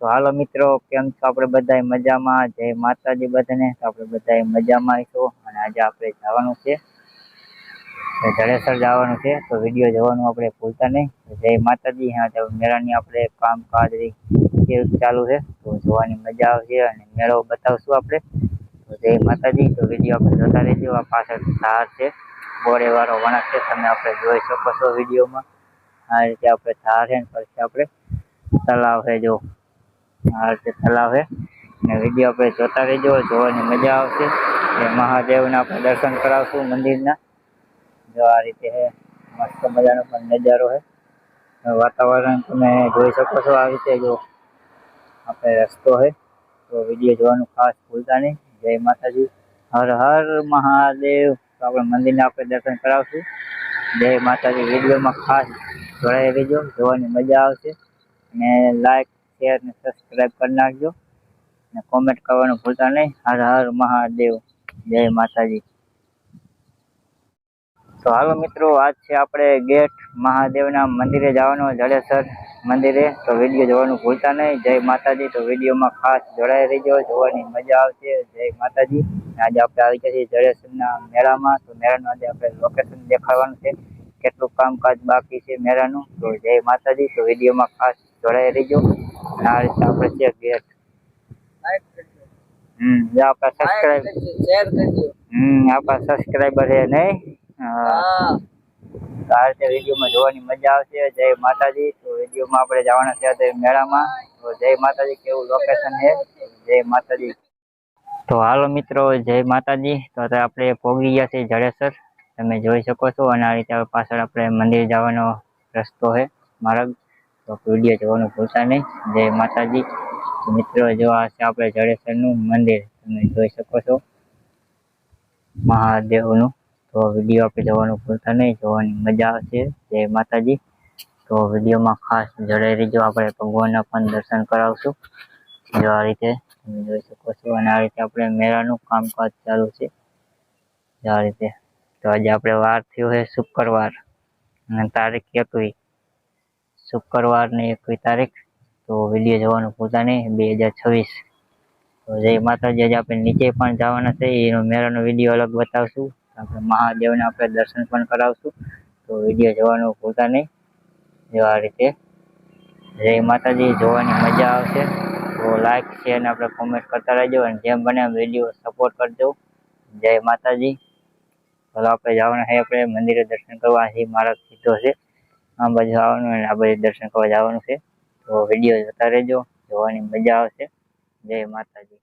તો હાલો મિત્રો, કેમ છો? આપણે બધા મજામાં? જય માતાજી બધાને. તો આપણે બધા મજામાં આવીશું અને આજે આપણે જવાનું છે જડેસર જવાનું છે, તો વિડીયો જોવાનું આપણે ભૂલતા નહીં. જય માતાજી. હા, મેળાની આપણે કામકાજ કેવું ચાલુ છે તો જોવાની મજા આવશે અને મેળો બતાવશું આપણે. તો જય માતાજી. તો વિડીયો આપણે જોતા રહેજો. આ પાછળ ધાર છે, બોરે વાળો વણાક છે, તમે આપણે જોઈ શકો છો વિડીયોમાં. આ રીતે આપણે ધાર છે ને પછી આપણે તલાવ છે, જો આ રીતે તલાવ છે ને વિડીયો આપણે જોતા રહેજો, જોવાની મજા આવશે. મહાદેવના આપણે દર્શન કરાવશું મંદિરના. જો આ રીતે છે, મસ્ત મજાનો પણ નજારો છે. વાતાવરણ તમે જોઈ શકો છો. આ રીતે જો આપણે રસ્તો છે, તો વિડીયો જોવાનું ખાસ ભૂલતા નહીં. જય માતાજી. હર હર મહાદેવ. તો આપણે મંદિરના આપણે દર્શન કરાવશું. જય માતાજી. વિડીયોમાં ખાસ જોડાઈ રહેજો, જોવાની મજા આવશે. અને લાઈક, શેર ને સબસ્ક્રાઈબ કરી નાખજો અને કોમેન્ટ કરવાનું ભૂલતા નહીં. હર હર મહાદેવ. જય માતાજી. તો હાલો મિત્રો, આજ છે આપણે ગેટ મહાદેવના મંદિરે જવાનું, જડેસર મંદિરે. તો વિડીયો જોવાનું ભૂલતા નહીં. જય માતાજી. તો વિડીયોમાં ખાસ જોડાઈ રહેજો, જોવાની મજા આવશે. જય માતાજી. આજે આપણે આવી ગયા છીએ જડેસરના મેળામાં. તો મેળાનું આજે આપણે લોકેશન દેખાડવાનું છે, કેટલું કામકાજ બાકી છે મેળાનું. તો જય માતાજી. તો વિડીયોમાં ખાસ જોડાઈ રહેજો. અને આ રીતે આપણે છે ગેટ. આપણા સબસ્ક્રાઈબર છે નહીં. આ રીતે વિડીયોમાં જોવાની મજા આવશે. જય માતાજી. તો વિડીયોમાં આપણે જવાના છે મેળામાં. તો જય માતાજી. કેવું લોકેશન છે, જય માતાજી. તો હાલો મિત્રો, જય માતાજી. તો અત્યારે આપણે પહોંચી ગયા છીએ જડેસર, તમે જોઈ શકો છો. અને આ રીતે પાછળ આપણે મંદિર જવાનો રસ્તો છે, માર્ગ. તો વિડીયો જોવાનું ભૂલતા નહીં. જય માતાજી. મિત્રો, જો આ છે આપણે જડેસરનું મંદિર, તમે જોઈ શકો છો મહાદેવનું. તો વિડીયો આપણે જોવાનું ભૂલતા નહીં, જોવાની મજા આવશે. જય માતાજી. તો વિડીયોમાં ખાસ જોડાઈ રહીજો. આપણે ભગવાનના પણ દર્શન કરાવશું. જો આ રીતે તમે જોઈ શકો છો. અને આ રીતે આપણે મેળાનું કામકાજ ચાલુ છે. જો આ રીતે. તો આજે આપણે વાર થયો છે શુક્રવાર અને તારીખ 21, શુક્રવાર ને 21 તારીખ. તો વિડીયો જોવાનું ભૂલતા નહીં. 2026. તો જય માતાજી. આજે આપણે નીચે પણ જવાના છે, એનો મેળાનો વિડીયો અલગ બતાવશું. આપણે મહાદેવને આપણે દર્શન પણ કરાવશું. તો વિડીયો જોવાનું ભૂલતા નહીં. જો આ રીતે. જય માતાજી. જોવાની મજા આવશે. તો લાઈક, શેર ને આપણે કોમેન્ટ કરતા રહેજો અને જેમ બને એમ વિડીયો સપોર્ટ કરજો. જય માતાજી. ચાલો આપણે જવાના છે, આપણે મંદિરે દર્શન કરવા. અહીં માર્ગ સીધો છે, આ બાજુ આવવાનું અને આ બાજુ દર્શન કરવા જવાનું છે. તો વિડીયો જોતા રહેજો, જોવાની મજા આવશે. જય માતાજી.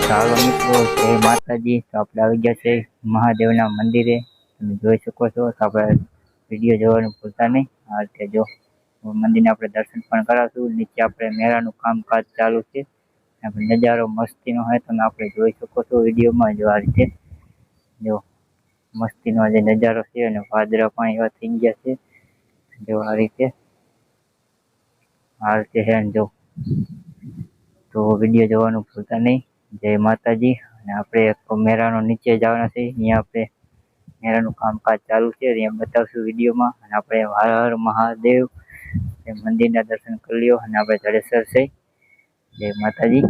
ચાલો મિત્રો, જય માતાજી. તો આપણે આવી ગયા છે મહાદેવના મંદિરે, તમે જોઈ શકો છો. તો આપણે વિડીયો જોવાનું ભૂલતા નહીં. આ રીતે જો મંદિરને આપણે દર્શન પણ કરાવશું. નીચે આપણે મેળાનું કામકાજ ચાલુ છે, આપણે નજારો મસ્તીનો હોય, તમે આપણે જોઈ શકો છો વિડીયોમાં. જો આ રીતે જો મસ્તીનો જે નજારો છે, અને વાદળા પણ એવા થઈ ગયા છે. જો આ રીતે છે જો. તો વિડીયો જોવાનું ભૂલતા નહીં. જય માતાજી. અને આપણે મેળાનો નીચે જવાના છે, અહીંયા આપણે મેળાનું કામકાજ ચાલુ છે, અહીંયા બતાવશું વિડીયોમાં. અને આપણે હર હર મહાદેવ મંદિરના દર્શન કરી લ્યો. અને આપણે જડેસર છે. જય માતાજી.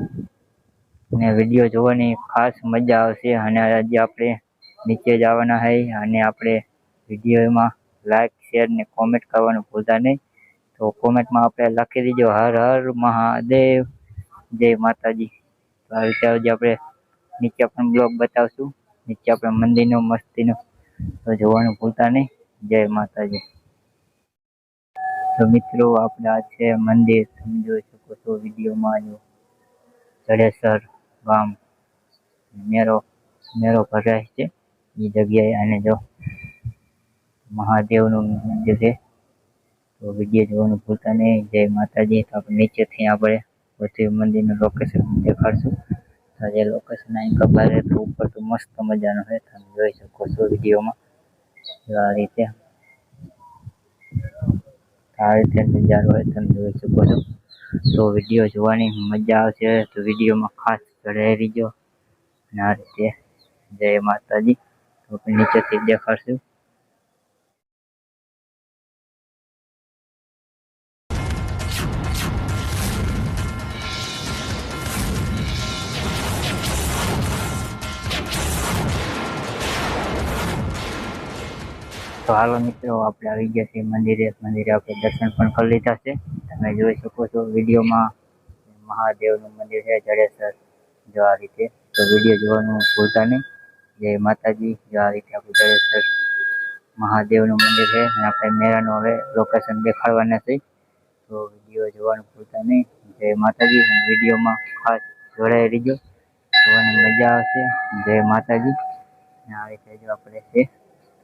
અને વિડીયો જોવાની ખાસ મજા આવશે. અને આજે આપણે નીચે જવાના છે, અને આપણે વિડીયોમાં લાઈક, શેર ને કોમેન્ટ કરવાનું ભૂલતા નહીં. તો કોમેન્ટમાં આપણે લખી દીજો હર હર મહાદેવ. જય માતાજી. તો આ રીતે આપણે નીચે પણ બ્લોગ બતાવશું, નીચે આપણે મંદિરનો મસ્તીનો. તો જોવાનું ભૂલતા નહીં. જય માતાજી. તો મિત્રો, આપણે આ છે મંદિર, તમે જોઈ શકો છો વિડીયોમાં. જો જડેસર ગામ મેળો ભરાય છે એ જગ્યાએ. અને જો મહાદેવનું મંદિર છે. તો વિડીયો જોવાનું ભૂલતા નહીં. જય માતાજી. તો આપણે નીચેથી આપણે પછી મંદિરનું લોકેશન દેખાડશું. તો જે લોકેશન અહીં ખબર છે તો ઉપર તો મસ્ત મજાનું છે, તમે જોઈ શકો છો વિડીયોમાં. આ રીતે નજારો હોય તમે જોઈ શકો છો. તો વિડીયો જોવાની મજા આવશે તો વિડીયોમાં ખાસ જોડાઈ રહીજો. અને આ રીતે જય માતાજી. તો આપણે નીચેથી દેખાડશું. તો હાલો મિત્રો, આપણે આવી ગયા છીએ મંદિરે આપણે દર્શન પણ કરી લીધા છે. તમે જોઈ શકો છો વિડીયોમાં મહાદેવનું મંદિર છે જડેસર. જો આ રીતે તો વિડીયો જોવાનું ભૂલતા નહીં. જય માતાજી. જો આ રીતે આપણું જડેસર મહાદેવનું મંદિર છે અને આપણે મેળાનું હવે લોકેશન દેખાડવાના છે. તો વિડીયો જોવાનું ભૂલતા નહીં. જય માતાજી. અને વિડીયોમાં ખાસ જોડાઈ રહીજો, જોવાની મજા આવશે. જય માતાજી. આ રીતે જો આપણે છે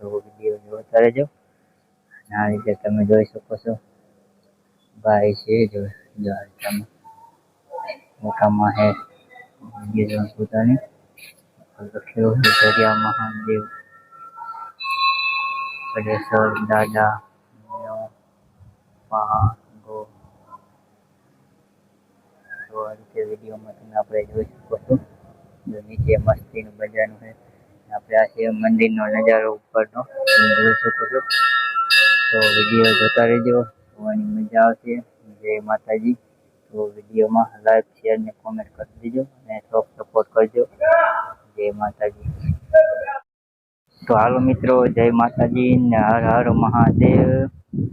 તો વિડીયો જોતા રહેજો. આ રીતે તમે જોઈ શકો છો ભાઈ છે જો તમે મોટામાં હે વિડીયો પોતાની લખ્યું છે જગ્યા મહાદેવ જડેસર દાદા પાગો. તો આ રીતે વિડીયોમાં તમે આપણે જોઈ શકો છો. જો નીચે મસ્તીનું બજારનું છે. આપણે આ છે મંદિરનો નજારો ઉપરનો, તમે જોઈ શકો છો. તો વિડીયો જોતા રહેજો, જોવાની મજા આવશે. જય માતાજી. તો વિડીયોમાં લાઈક શેર ને કોમેન્ટ કરી દેજો અને થોડોક સપોર્ટ કરજો. જય માતાજી. તો હાલો મિત્રો, જય માતાજી ને હર હર મહાદેવ.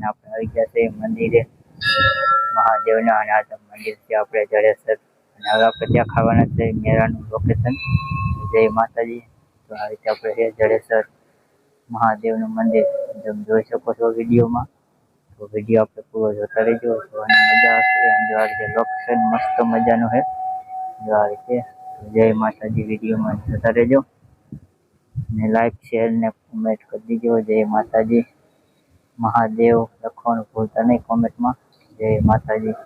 આપણે આવી ગયા છે મંદિરે મહાદેવના, અને આ મંદિર છે આપણે જડેસર. અને હવે આપણે ત્યાં ખાવાના છે મેળાનું લોકેશન. જય માતાજી. તો આ રીતે આપણે છે જડેસર મહાદેવનું મંદિર, તમે જોઈ શકો છો વિડીયોમાં. તો વિડીયો આપણે પૂરો જોતા રહેજો, જોવાની મજા આવશે. અને જો આ રીતે લોકેશન મસ્ત મજાનું છે. જો આ રીતે જય માતાજી. વિડીયોમાં જોતા રહેજો ને લાઈક શેર ને કોમેન્ટ કરી દીજો. જય માતાજી. મહાદેવ લખવાનું ભૂલતા નહીં કોમેન્ટમાં. જય માતાજી.